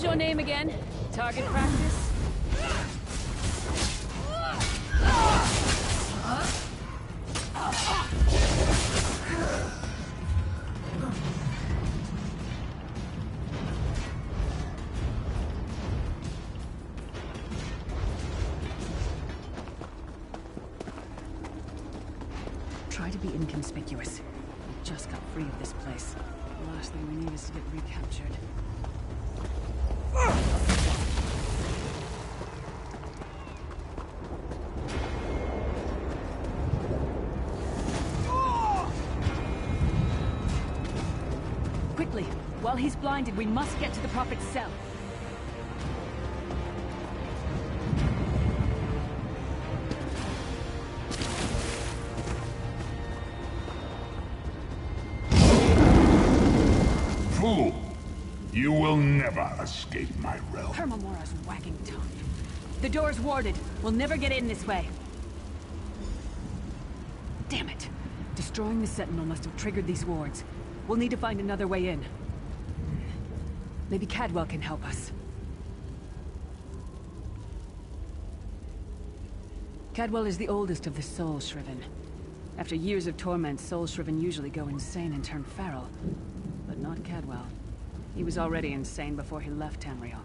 Your name again? Target practice? Try to be inconspicuous. We just got free of this place. The last thing we need is to get recaptured. Quickly! While he's blinded, we must get to the Prophet's cell. Fool! You will never escape my realm. Hermamora's wagging tongue. The door's warded. We'll never get in this way. Damn it. Destroying the Sentinel must have triggered these wards. We'll need to find another way in. Maybe Cadwell can help us. Cadwell is the oldest of the Soul Shriven. After years of torment, Soul Shriven usually go insane and turn feral. But not Cadwell. He was already insane before he left Tamriel.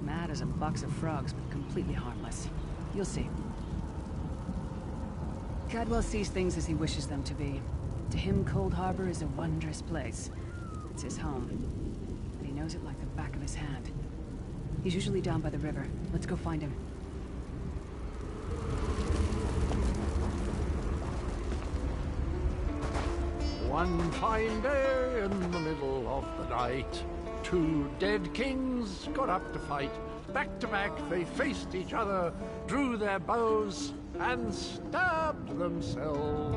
Mad as a box of frogs, but completely harmless. You'll see. Cadwell sees things as he wishes them to be. To him, Cold Harbor is a wondrous place. It's his home. And he knows it like the back of his hand. He's usually down by the river. Let's go find him. One fine day in the middle of the night, two dead kings got up to fight. Back to back they faced each other, drew their bows, and stabbed themselves.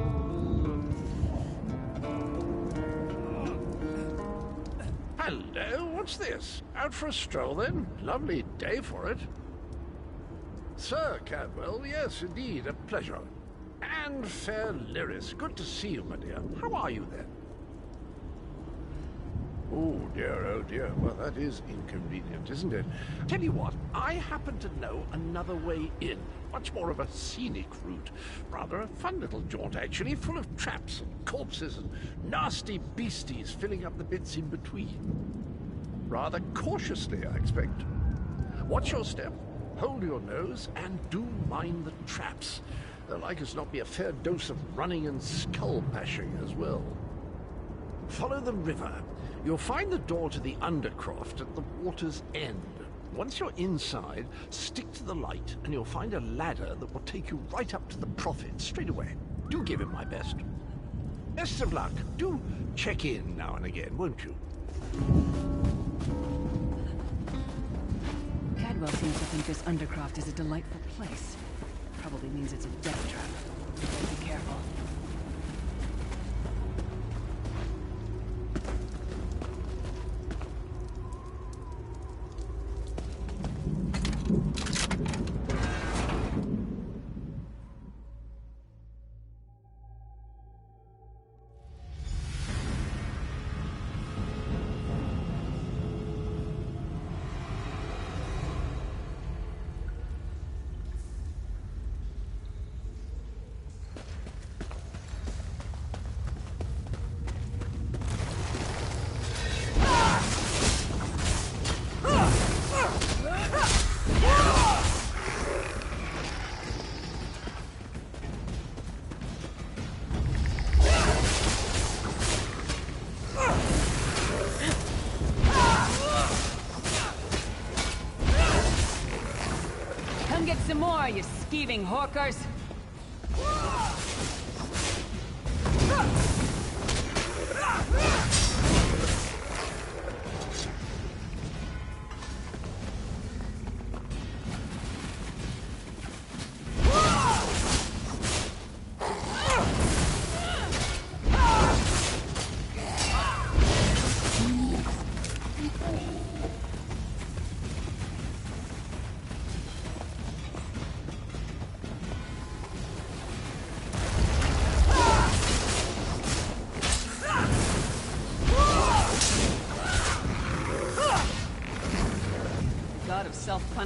Hello, what's this? Out for a stroll then? Lovely day for it. Sir Cadwell, yes indeed, a pleasure. And fair Lyris, good to see you, my dear. How are you then? Oh dear, well that is inconvenient, isn't it? Tell you what, I happen to know another way in. Much more of a scenic route. Rather a fun little jaunt actually, full of traps and corpses and nasty beasties filling up the bits in between. Rather cautiously, I expect. Watch your step, hold your nose, and do mind the traps. There'll like as not be a fair dose of running and skull-bashing as well. Follow the river. You'll find the door to the Undercroft at the water's end. Once you're inside, stick to the light, and you'll find a ladder that will take you right up to the Prophet straight away. Do give him my best. Best of luck. Do check in now and again, won't you? Cadwell seems to think this Undercroft is a delightful place. Probably means it's a death trap. Be careful. Some more, you skeeving hawkers!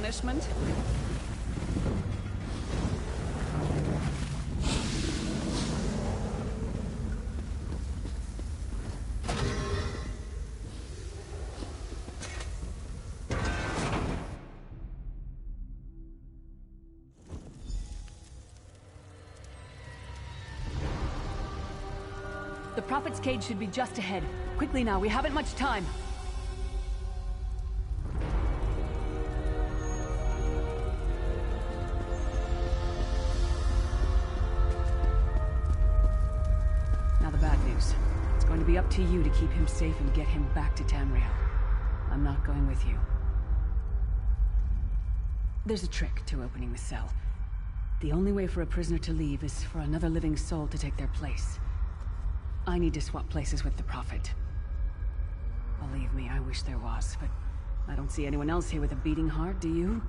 punishment? The Prophet's cage should be just ahead. Quickly now, we haven't much time. Now the bad news. It's going to be up to you to keep him safe and get him back to Tamriel. I'm not going with you. There's a trick to opening the cell. The only way for a prisoner to leave is for another living soul to take their place. I need to swap places with the Prophet. Believe me, I wish there was, but I don't see anyone else here with a beating heart, do you?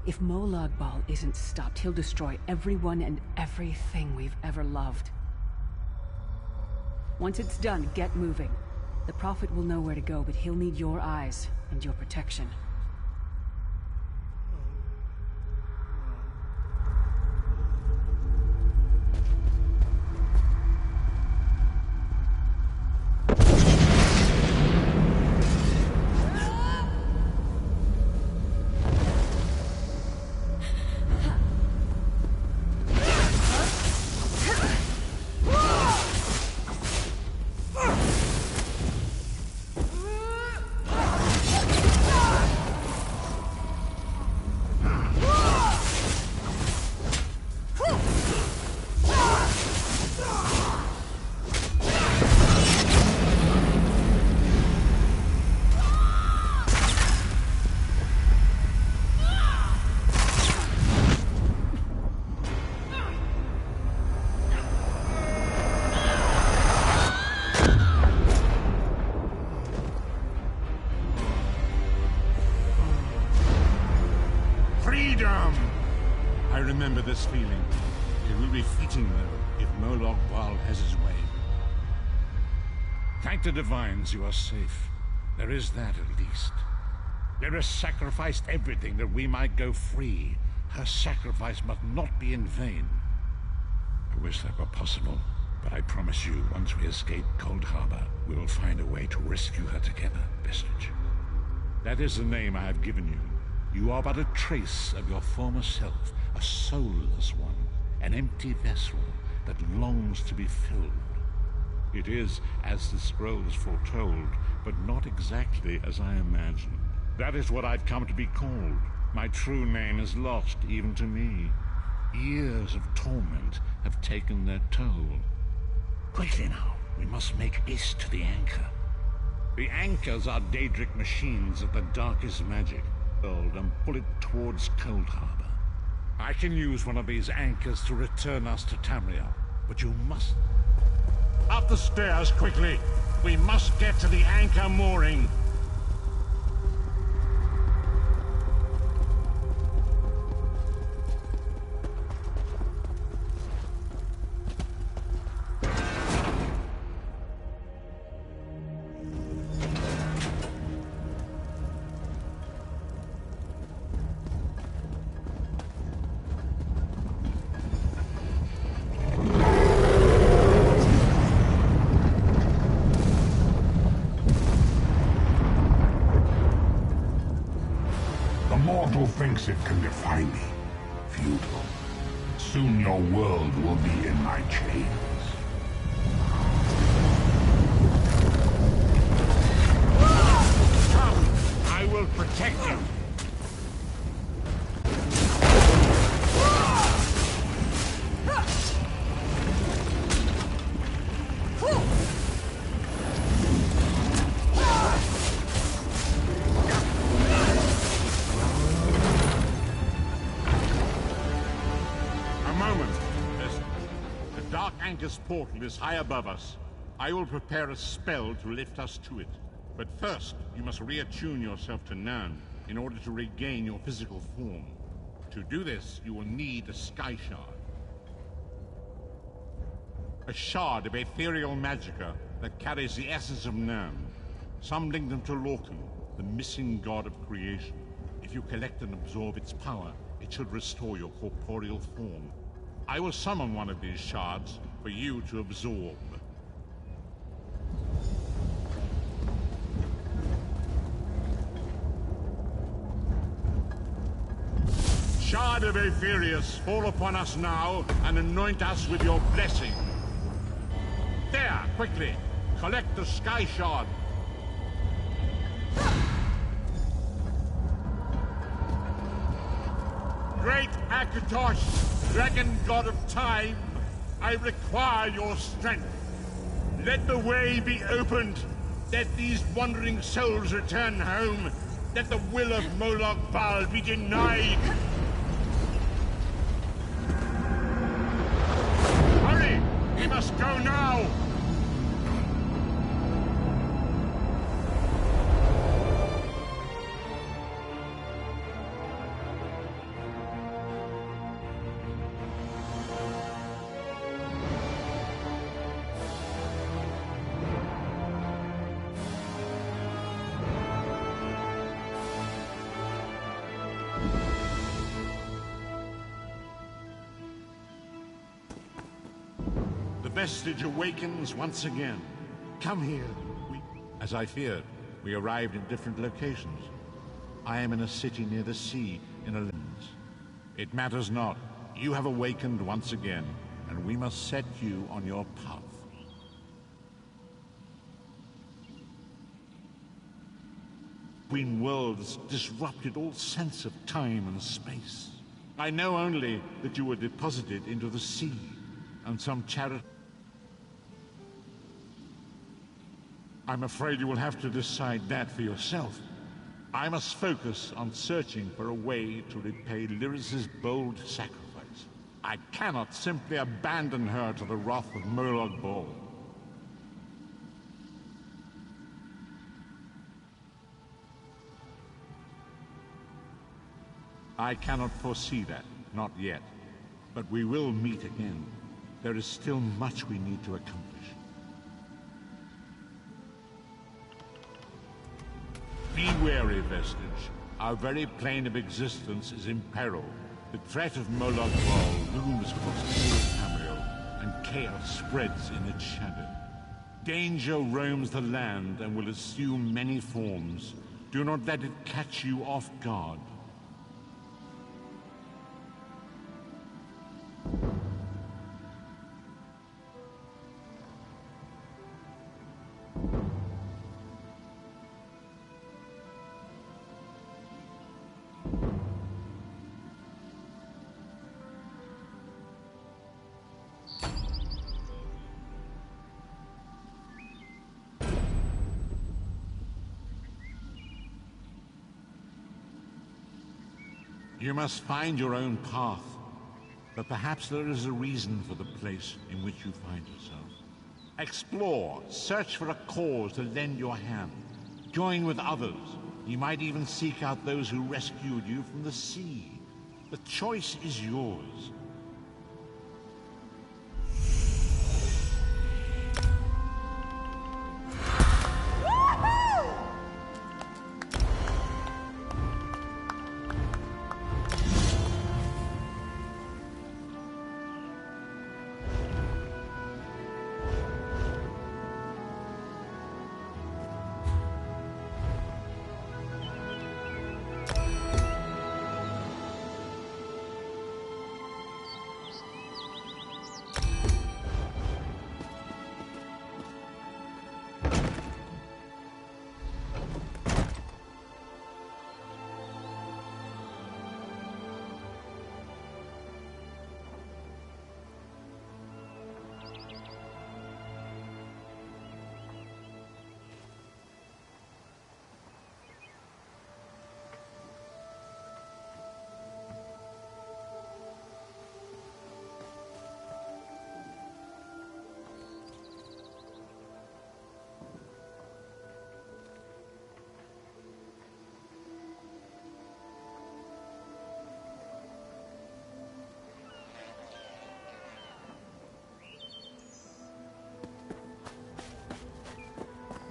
If Molag Bal isn't stopped, he'll destroy everyone and everything we've ever loved. Once it's done, get moving. The Prophet will know where to go, but he'll need your eyes and your protection. I remember this feeling. It will be fleeting, though, if Molag Bal has his way. Thank the Divines you are safe. There is that, at least. Lyra sacrificed everything that we might go free. Her sacrifice must not be in vain. I wish that were possible, but I promise you, once we escape Cold Harbor, we will find a way to rescue her together, Vestige. That is the name I have given you. You are but a trace of your former self, a soulless one, an empty vessel that longs to be filled. It is as the scrolls foretold, but not exactly as I imagined. That is what I've come to be called. My true name is lost even to me. Years of torment have taken their toll. Quickly now, we must make haste to the anchor. The anchors are Daedric machines of the darkest magic. And pull it towards Cold Harbor. I can use one of these anchors to return us to Tamriel, but you must... Up the stairs, quickly! We must get to the anchor mooring! Thinks it can defy me. Futile. Soon your world will be in my chains. Come! I will protect you! Anchor's portal is high above us. I will prepare a spell to lift us to it. But first, you must reattune yourself to Nan in order to regain your physical form. To do this, you will need a sky shard. A shard of ethereal magicka that carries the essence of Nan. Some link them to Lorcan, the missing god of creation. If If you collect and absorb its power, it should restore your corporeal form. I will summon one of these shards for you to absorb. Shard of Aetherius, fall upon us now and anoint us with your blessing. There, quickly! Collect the Sky Shard. Great Akatosh, Dragon God of Time, I require your strength. Let the way be opened. Let these wandering souls return home. Let the will of Moloch Baal be denied. Hurry! We must go now! The vestige awakens once again. Come here. As I feared, we arrived in different locations. I am in a city near the sea, in a lens. It matters not. You have awakened once again, and we must set you on your path. Between worlds disrupted all sense of time and space. I know only that you were deposited into the sea, and some chariot. I'm afraid you will have to decide that for yourself. I must focus on searching for a way to repay Lyris's bold sacrifice. I cannot simply abandon her to the wrath of Moloch Baal. I cannot foresee that, not yet. But we will meet again. There is still much we need to accomplish. Be wary, Vestige. Our very plane of existence is in peril. The threat of Moloch Baal looms across all Tamriel, and chaos spreads in its shadow. Danger roams the land and will assume many forms. Do not let it catch you off guard. You must find your own path, but perhaps there is a reason for the place in which you find yourself. Explore, search for a cause to lend your hand. Join with others. You might even seek out those who rescued you from the sea. The choice is yours.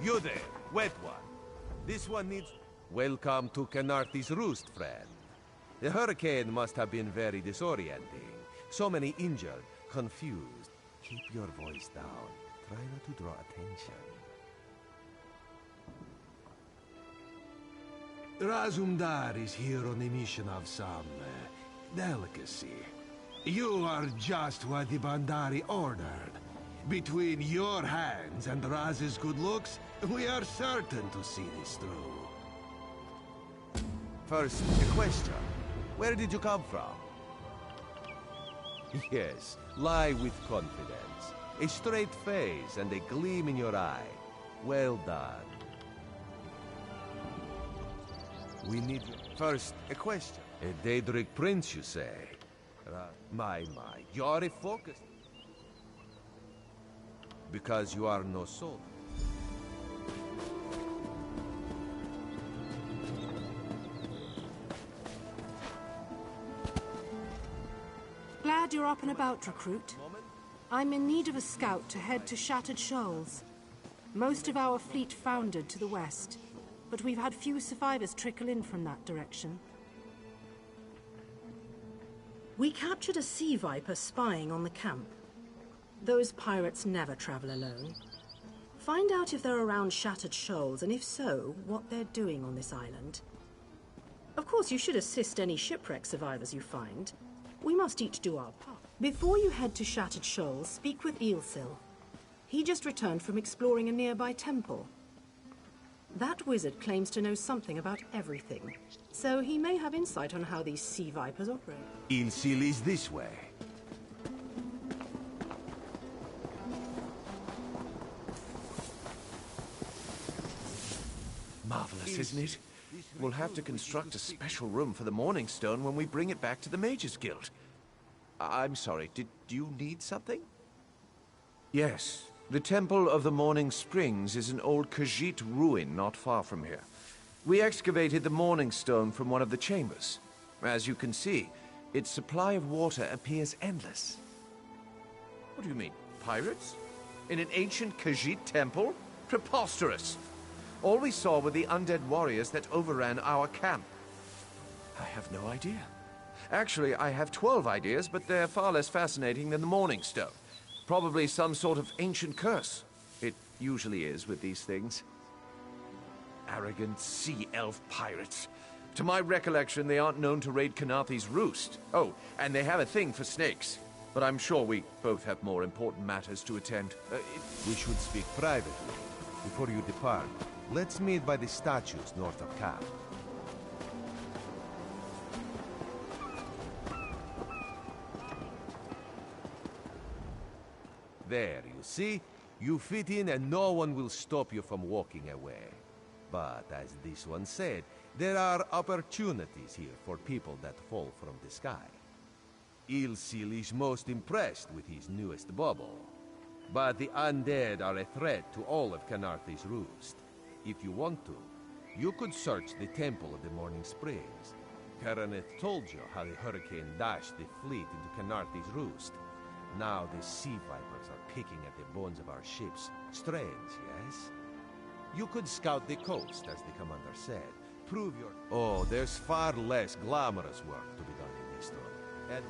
You there, wet one. This one needs... Welcome to Canarthi's Roost, friend. The hurricane must have been very disorienting. So many injured, confused. Keep your voice down. Try not to draw attention. Razumdar is here on a mission of some delicacy. You are just what the Bandari ordered. Between your hands and Raz's good looks, we are certain to see this through. First, a question. Where did you come from? Yes, lie with confidence. A straight face and a gleam in your eye. Well done. We need... First, a question. A Daedric prince, you say? My, you're a focus. Because you are no soul. Glad you're up and about, recruit. I'm in need of a scout to head to Shattered Shoals. Most of our fleet foundered to the west, but we've had few survivors trickle in from that direction. We captured a sea viper spying on the camp. Those pirates never travel alone. Find out if they're around Shattered Shoals, and if so, what they're doing on this island. Of course, you should assist any shipwreck survivors you find. We must each do our part. Before you head to Shattered Shoals, speak with Eelsil. He just returned from exploring a nearby temple. That wizard claims to know something about everything, so he may have insight on how these sea vipers operate. Eelsil is this way. Marvelous, isn't it? We'll have to construct a special room for the Morning Stone when we bring it back to the Mages Guild. I'm sorry, did you need something? Yes. The Temple of the Morning Springs is an old Khajiit ruin not far from here. We excavated the Morning Stone from one of the chambers. As you can see, its supply of water appears endless. What do you mean, pirates? In an ancient Khajiit temple? Preposterous! All we saw were the undead warriors that overran our camp. I have no idea. Actually, I have 12 ideas, but they're far less fascinating than the Morning Stone. Probably some sort of ancient curse. It usually is with these things. Arrogant sea elf pirates. To my recollection, they aren't known to raid Canarthi's Roost. Oh, and they have a thing for snakes. But I'm sure we both have more important matters to attend. We should speak privately. Before you depart, let's meet by the statues north of camp. There, you see? You fit in and no one will stop you from walking away. But as this one said, there are opportunities here for people that fall from the sky. Eelsil is most impressed with his newest bauble. But the undead are a threat to all of Canarthi's Roost. If you want to, you could search the Temple of the Morning Springs. Karaneth told you how the hurricane dashed the fleet into Canarthi's Roost. Now the sea vipers are picking at the bones of our ships. Strange, yes? You could scout the coast, as the commander said. Prove your... Oh, there's far less glamorous work to be done in this one. And...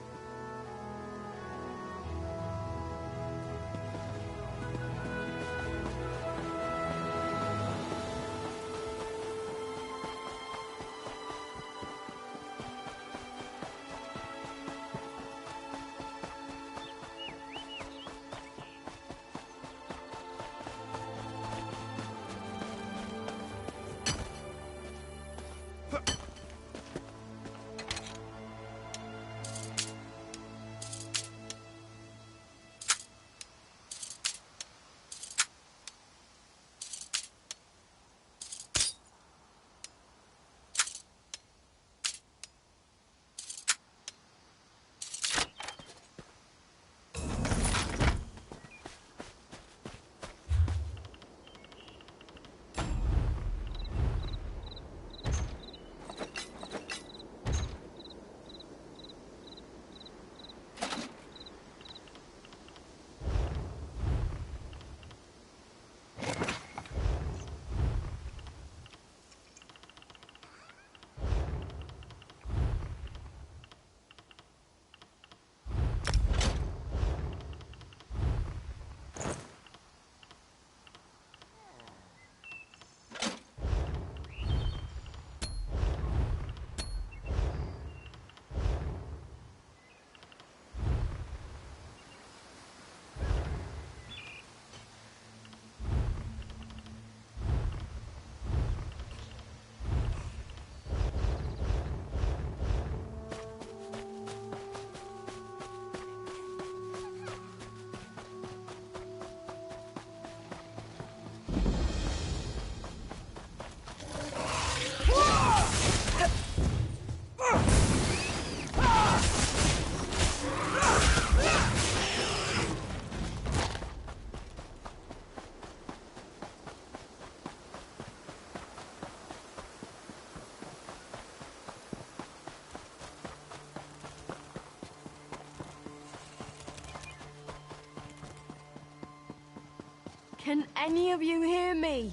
Can any of you hear me?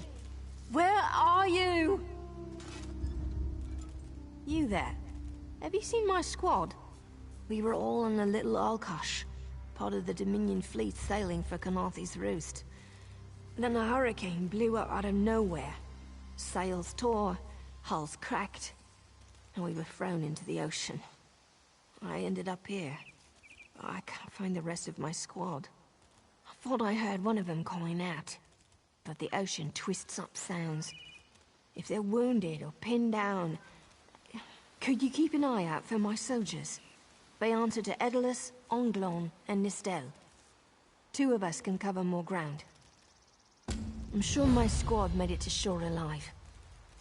Where are you? You there. Have you seen my squad? We were all on a little Alkosh, part of the Dominion fleet sailing for Canarthy's Roost. Then a hurricane blew up out of nowhere. Sails tore, hulls cracked, and we were thrown into the ocean. I ended up here. I can't find the rest of my squad. I thought I heard one of them calling out, but the ocean twists up sounds. If they're wounded or pinned down, could you keep an eye out for my soldiers? They answer to Edalus, Onglon, and Nistel. 2 of us can cover more ground. I'm sure my squad made it to shore alive.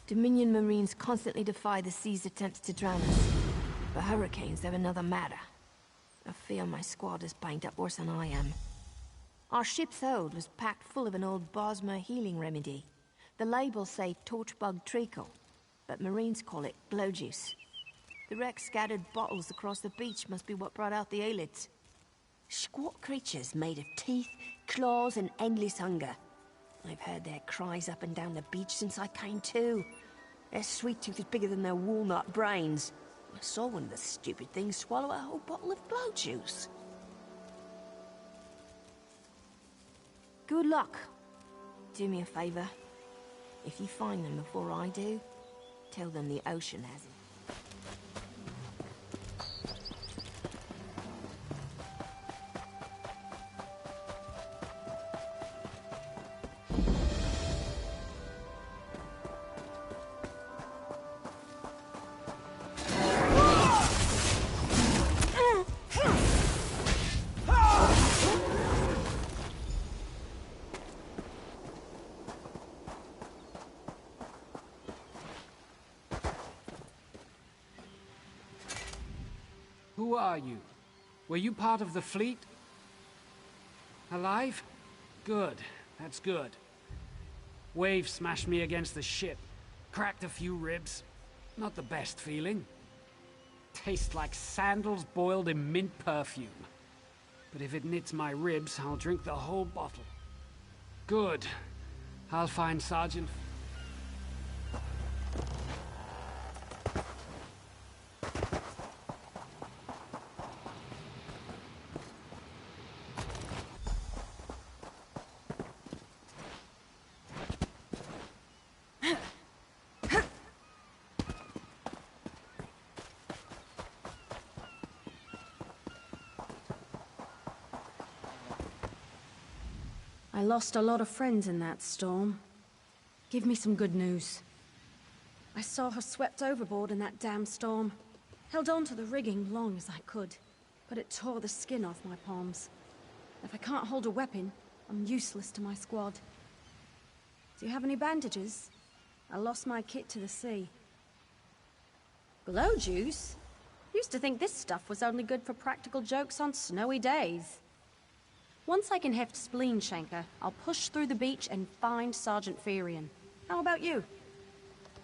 Dominion Marines constantly defy the sea's attempts to drown us. But hurricanes are another matter. I fear my squad is banged up worse than I am. Our ship's hold was packed full of an old Bosmer healing remedy. The labels say torchbug treacle, but Marines call it glow juice. The wreck scattered bottles across the beach must be what brought out the Aelids. Squat creatures made of teeth, claws, and endless hunger. I've heard their cries up and down the beach since I came to. Their sweet tooth is bigger than their walnut brains. I saw one of the stupid things swallow a whole bottle of glow juice. Good luck. Do me a favor. If you find them before I do, tell them the ocean has it. Who are you? Were you part of the fleet? Alive? Good. That's good. Wave smashed me against the ship. Cracked a few ribs. Not the best feeling. Tastes like sandals boiled in mint perfume. But if it knits my ribs, I'll drink the whole bottle. Good. I'll find Sergeant... I lost a lot of friends in that storm. Give me some good news. I saw her swept overboard in that damn storm. Held on to the rigging long as I could, but it tore the skin off my palms. If I can't hold a weapon, I'm useless to my squad. Do you have any bandages? I lost my kit to the sea. Glow juice? Used to think this stuff was only good for practical jokes on snowy days. Once I can heft Spleen Shanker, I'll push through the beach and find Sergeant Ferian. How about you?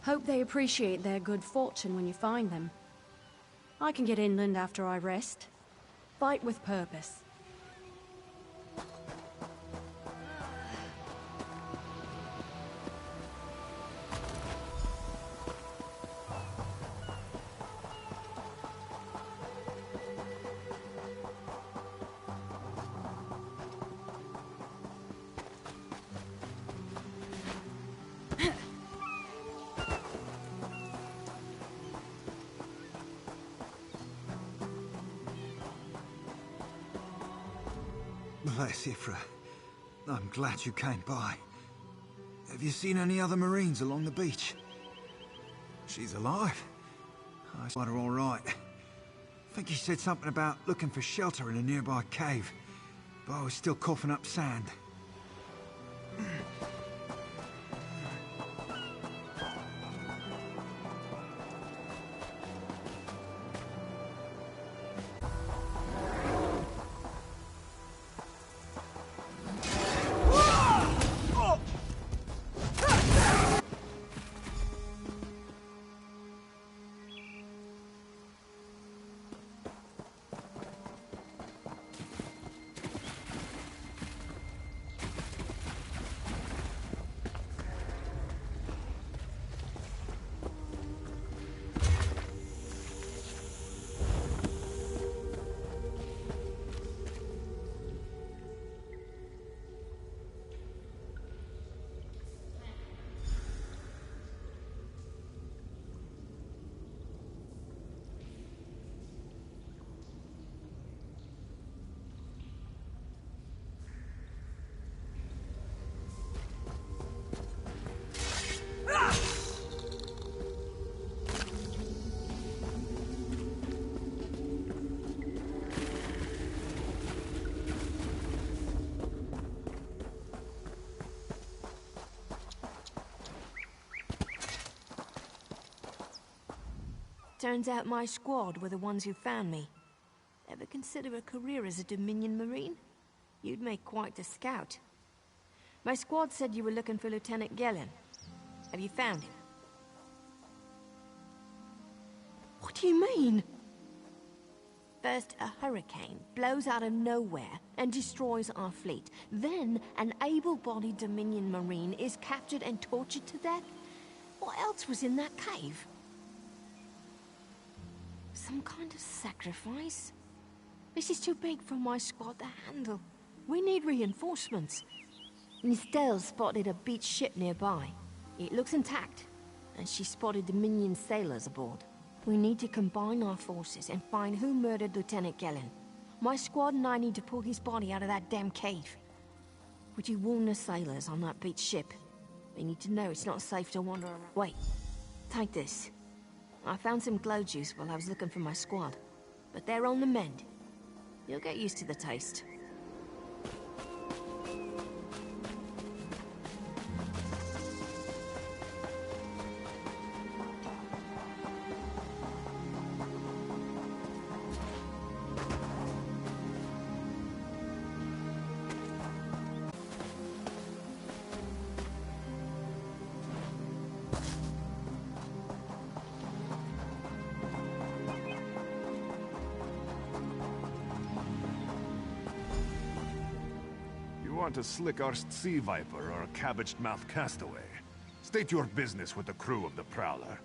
Hope they appreciate their good fortune when you find them. I can get inland after I rest. Fight with purpose. Bless Ifra. I'm glad you came by. Have you seen any other Marines along the beach? She's alive. I spot her all right. I think he said something about looking for shelter in a nearby cave, but I was still coughing up sand. Turns out my squad were the ones who found me. Ever consider a career as a Dominion Marine? You'd make quite a scout. My squad said you were looking for Lieutenant Gellin. Have you found him? What do you mean? First, a hurricane blows out of nowhere and destroys our fleet. Then, an able-bodied Dominion Marine is captured and tortured to death? What else was in that cave? Some kind of sacrifice? This is too big for my squad to handle. We need reinforcements. Nistel spotted a beached ship nearby. It looks intact, and she spotted Dominion sailors aboard. We need to combine our forces and find who murdered Lieutenant Gellin. My squad and I need to pull his body out of that damn cave. Would you warn the sailors on that beached ship? They need to know it's not safe to wander around. Wait, take this. I found some glow juice while I was looking for my squad, but they're on the mend. You'll get used to the taste. Want a slick-arsed sea viper or a cabbage-mouthed castaway? State your business with the crew of the Prowler.